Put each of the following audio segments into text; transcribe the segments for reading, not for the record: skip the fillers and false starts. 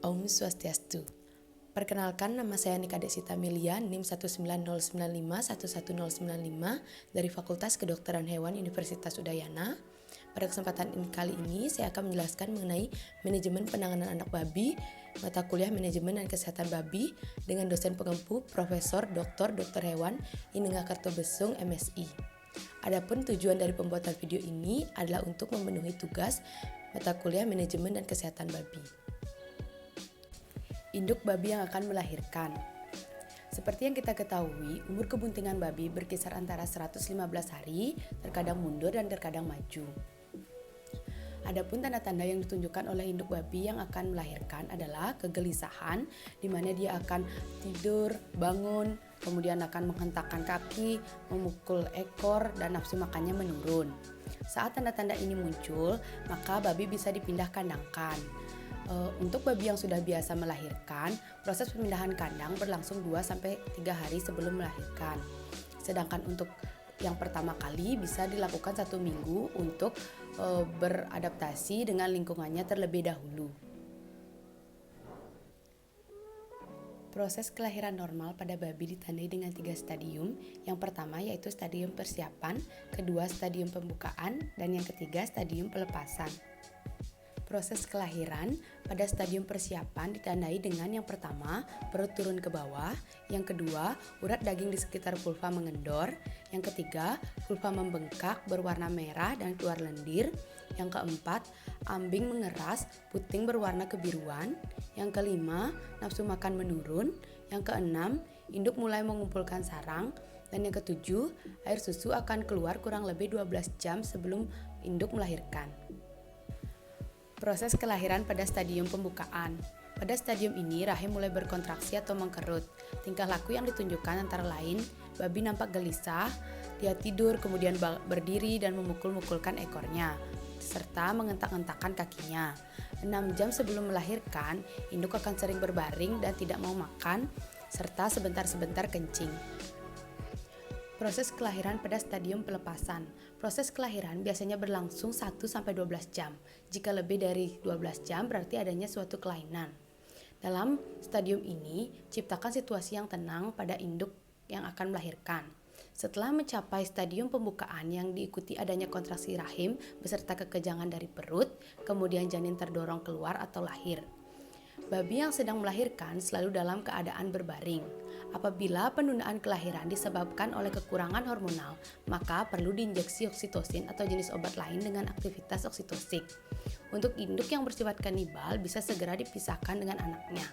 Om Swastiastu. Perkenalkan, nama saya Nika Desita Milia, NIM 19095111095 dari Fakultas Kedokteran Hewan Universitas Udayana. Pada kesempatan kali ini saya akan menjelaskan mengenai manajemen penanganan anak babi, mata kuliah manajemen dan kesehatan babi dengan dosen pengempu Profesor Dr. Hewan Inengah Kartobesung MSI. Adapun tujuan dari pembuatan video ini adalah untuk memenuhi tugas mata kuliah manajemen dan kesehatan babi. Induk babi yang akan melahirkan. Seperti yang kita ketahui, umur kebuntingan babi berkisar antara 115 hari, terkadang mundur dan terkadang maju. Adapun tanda-tanda yang ditunjukkan oleh induk babi yang akan melahirkan adalah kegelisahan, di mana dia akan tidur, bangun, kemudian akan menghentakkan kaki, memukul ekor, dan nafsu makannya menurun. Saat tanda-tanda ini muncul, maka babi bisa dipindah kandangkan. Untuk babi yang sudah biasa melahirkan, proses pemindahan kandang berlangsung 2-3 hari sebelum melahirkan. Sedangkan untuk yang pertama kali bisa dilakukan 1 minggu untuk beradaptasi dengan lingkungannya terlebih dahulu. Proses kelahiran normal pada babi ditandai dengan 3 stadium. Yang pertama yaitu stadium persiapan, kedua stadium pembukaan, dan yang ketiga stadium pelepasan. Proses kelahiran pada stadium persiapan ditandai dengan yang pertama, perut turun ke bawah, yang kedua, urat daging di sekitar vulva mengendor, yang ketiga, vulva membengkak berwarna merah dan keluar lendir, yang keempat, ambing mengeras, puting berwarna kebiruan, yang kelima, nafsu makan menurun, yang keenam, induk mulai mengumpulkan sarang, dan yang ketujuh, air susu akan keluar kurang lebih 12 jam sebelum induk melahirkan. Proses kelahiran pada stadium pembukaan. Pada stadium ini, rahim mulai berkontraksi atau mengkerut. Tingkah laku yang ditunjukkan antara lain, babi nampak gelisah, dia tidur kemudian berdiri dan memukul-mukulkan ekornya, serta mengentak-entakkan kakinya. 6 jam sebelum melahirkan, induk akan sering berbaring dan tidak mau makan, serta sebentar-sebentar kencing. Proses kelahiran pada stadium pelepasan. Proses kelahiran biasanya berlangsung 1-12 jam. Jika lebih dari 12 jam berarti adanya suatu kelainan. Dalam stadium ini, ciptakan situasi yang tenang pada induk yang akan melahirkan. Setelah mencapai stadium pembukaan yang diikuti adanya kontraksi rahim beserta kekejangan dari perut, kemudian janin terdorong keluar atau lahir. Babi yang sedang melahirkan selalu dalam keadaan berbaring. Apabila penundaan kelahiran disebabkan oleh kekurangan hormonal, maka perlu diinjeksi oksitosin atau jenis obat lain dengan aktivitas oksitosik. Untuk induk yang bersifat kanibal bisa segera dipisahkan dengan anaknya.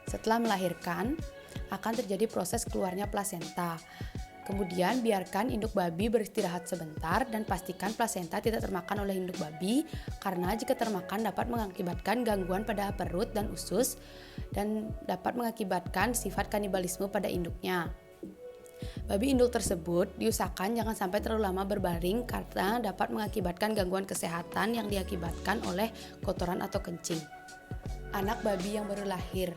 Setelah melahirkan, akan terjadi proses keluarnya plasenta. Kemudian biarkan induk babi beristirahat sebentar dan pastikan plasenta tidak termakan oleh induk babi, karena jika termakan dapat mengakibatkan gangguan pada perut dan usus dan dapat mengakibatkan sifat kanibalisme pada induknya. Babi induk tersebut diusahakan jangan sampai terlalu lama berbaring karena dapat mengakibatkan gangguan kesehatan yang diakibatkan oleh kotoran atau kencing. Anak babi yang baru lahir.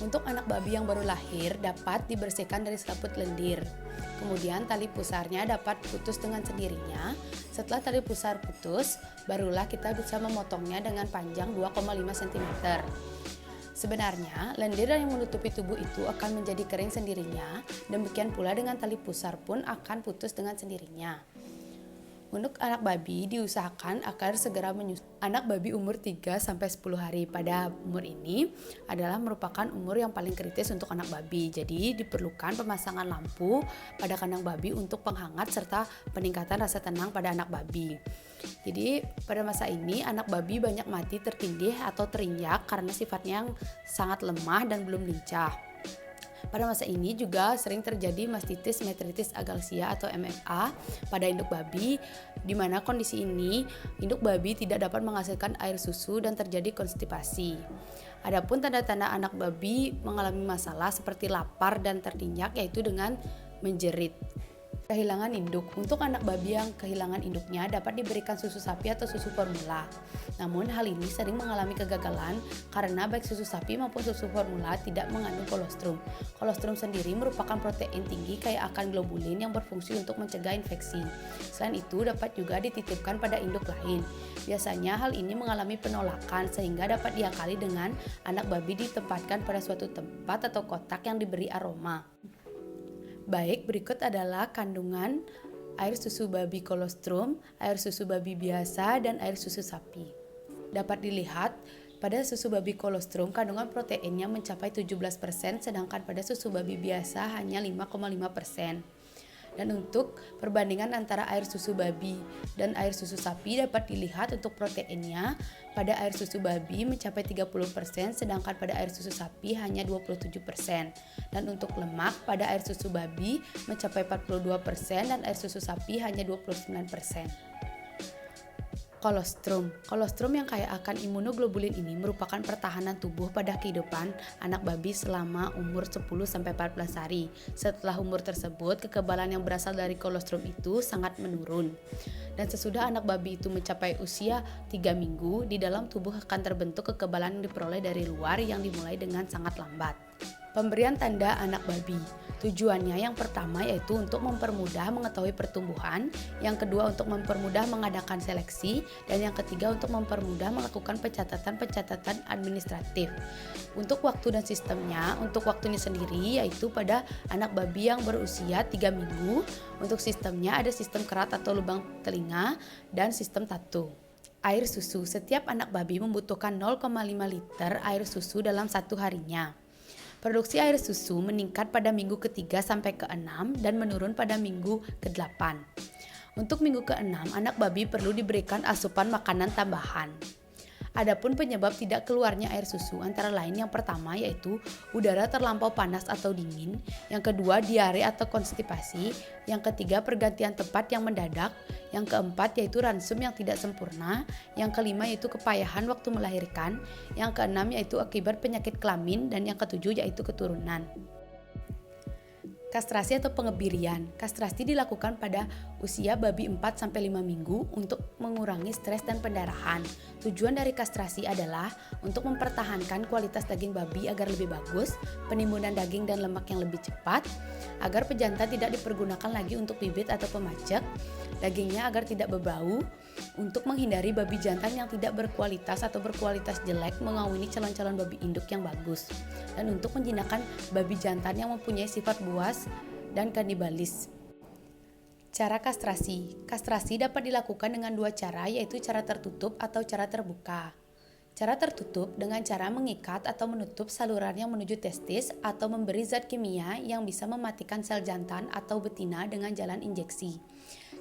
Untuk anak babi yang baru lahir dapat dibersihkan dari selaput lendir. Kemudian tali pusarnya dapat putus dengan sendirinya. Setelah tali pusar putus, barulah kita bisa memotongnya dengan panjang 2,5 cm. Sebenarnya, lendir yang menutupi tubuh itu akan menjadi kering sendirinya. Demikian pula dengan tali pusar pun akan putus dengan sendirinya. Untuk anak babi diusahakan agar segera menyusui. Anak babi umur 3-10 hari pada umur ini adalah merupakan umur yang paling kritis untuk anak babi. Jadi diperlukan pemasangan lampu pada kandang babi untuk penghangat serta peningkatan rasa tenang pada anak babi. Jadi pada masa ini anak babi banyak mati tertindih atau terinjak karena sifatnya yang sangat lemah dan belum lincah. Pada masa ini juga sering terjadi mastitis metritis agalsia atau MMA pada induk babi, di mana kondisi ini induk babi tidak dapat menghasilkan air susu dan terjadi konstipasi. Adapun tanda-tanda anak babi mengalami masalah seperti lapar dan terinjak yaitu dengan menjerit. Kehilangan induk. Untuk anak babi yang kehilangan induknya dapat diberikan susu sapi atau susu formula. Namun hal ini sering mengalami kegagalan karena baik susu sapi maupun susu formula tidak mengandung kolostrum. Kolostrum sendiri merupakan protein tinggi kaya akan globulin yang berfungsi untuk mencegah infeksi. Selain itu dapat juga dititipkan pada induk lain. Biasanya hal ini mengalami penolakan sehingga dapat diakali dengan anak babi ditempatkan pada suatu tempat atau kotak yang diberi aroma. Baik, berikut adalah kandungan air susu babi kolostrum, air susu babi biasa, dan air susu sapi. Dapat dilihat, pada susu babi kolostrum kandungan proteinnya mencapai 17%, sedangkan pada susu babi biasa hanya 5,5%. Dan untuk perbandingan antara air susu babi dan air susu sapi dapat dilihat untuk proteinnya pada air susu babi mencapai 30%, sedangkan pada air susu sapi hanya 27%. Dan untuk lemak pada air susu babi mencapai 42% dan air susu sapi hanya 29%. Kolostrum. Kolostrum yang kaya akan imunoglobulin ini merupakan pertahanan tubuh pada kehidupan anak babi selama umur 10-14 hari. Setelah umur tersebut, kekebalan yang berasal dari kolostrum itu sangat menurun. Dan sesudah anak babi itu mencapai usia 3 minggu, di dalam tubuh akan terbentuk kekebalan yang diperoleh dari luar yang dimulai dengan sangat lambat. Pemberian tanda anak babi. Tujuannya yang pertama yaitu untuk mempermudah mengetahui pertumbuhan, yang kedua untuk mempermudah mengadakan seleksi, dan yang ketiga untuk mempermudah melakukan pencatatan administratif. Untuk waktu dan sistemnya, untuk waktunya sendiri yaitu pada anak babi yang berusia 3 minggu, untuk sistemnya ada sistem kerat atau lubang telinga, dan sistem tato. Air susu. Setiap anak babi membutuhkan 0,5 liter air susu dalam satu harinya. Produksi air susu meningkat pada minggu ke-3 sampai ke-6 dan menurun pada minggu ke-8. Untuk minggu ke-6, anak babi perlu diberikan asupan makanan tambahan. Adapun penyebab tidak keluarnya air susu antara lain yang pertama yaitu udara terlampau panas atau dingin, yang kedua diare atau konstipasi, yang ketiga pergantian tempat yang mendadak, yang keempat yaitu ransum yang tidak sempurna, yang kelima yaitu kepayahan waktu melahirkan, yang keenam yaitu akibat penyakit kelamin, dan yang ketujuh yaitu keturunan. Kastrasi atau pengebirian. Kastrasi dilakukan pada usia babi 4-5 minggu untuk mengurangi stres dan pendarahan. Tujuan dari kastrasi adalah untuk mempertahankan kualitas daging babi agar lebih bagus, penimbunan daging dan lemak yang lebih cepat, agar pejantan tidak dipergunakan lagi untuk bibit atau pemacek, dagingnya agar tidak berbau, untuk menghindari babi jantan yang tidak berkualitas atau berkualitas jelek mengawini calon-calon babi induk yang bagus, dan untuk menjinakkan babi jantan yang mempunyai sifat buas dan kanibalis. Cara kastrasi. Kastrasi dapat dilakukan dengan dua cara, yaitu cara tertutup atau cara terbuka. Cara tertutup dengan cara mengikat atau menutup saluran yang menuju testis atau memberi zat kimia yang bisa mematikan sel jantan atau betina dengan jalan injeksi.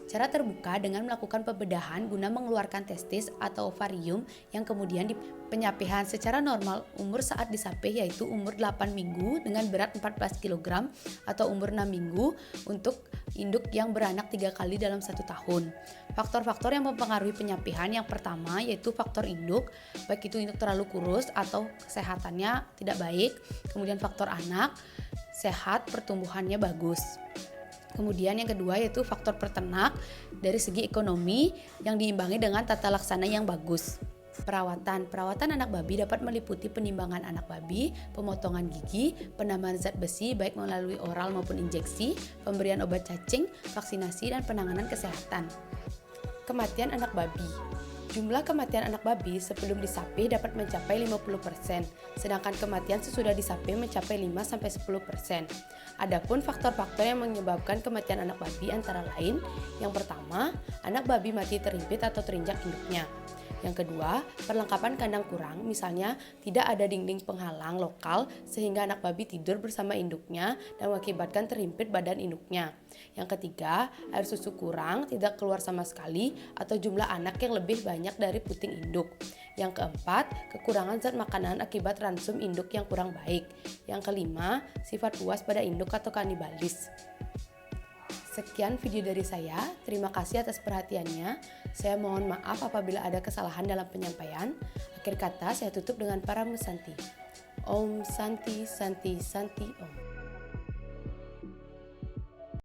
Cara terbuka dengan melakukan pembedahan guna mengeluarkan testis atau ovarium yang kemudian penyapihan. Secara normal umur saat disapih yaitu umur 8 minggu dengan berat 14 kg atau umur 6 minggu untuk induk yang beranak 3 kali dalam 1 tahun. Faktor-faktor yang mempengaruhi penyapihan yang pertama yaitu faktor induk, baik itu induk terlalu kurus atau kesehatannya tidak baik. Kemudian faktor anak, sehat, pertumbuhannya bagus. Kemudian yang kedua yaitu faktor peternak dari segi ekonomi yang diimbangi dengan tata laksana yang bagus. Perawatan anak babi dapat meliputi penimbangan anak babi, pemotongan gigi, penambahan zat besi baik melalui oral maupun injeksi, pemberian obat cacing, vaksinasi, dan penanganan kesehatan. Kematian anak babi. Jumlah kematian anak babi sebelum disapih dapat mencapai 50%, sedangkan kematian sesudah disapih mencapai 5-10%. Adapun faktor-faktor yang menyebabkan kematian anak babi antara lain, yang pertama, anak babi mati terhimpit atau terinjak induknya. Yang kedua, perlengkapan kandang kurang, misalnya tidak ada dinding penghalang lokal sehingga anak babi tidur bersama induknya dan mengakibatkan terhimpit badan induknya. Yang ketiga, air susu kurang, tidak keluar sama sekali, atau jumlah anak yang lebih banyak dari puting induk. Yang keempat, kekurangan zat makanan akibat ransum induk yang kurang baik. Yang kelima, sifat puas pada induk atau kanibalis. Sekian video dari saya, terima kasih atas perhatiannya. Saya mohon maaf apabila ada kesalahan dalam penyampaian. Akhir kata, saya tutup dengan para musanti. Om Santi Santi Santi Om.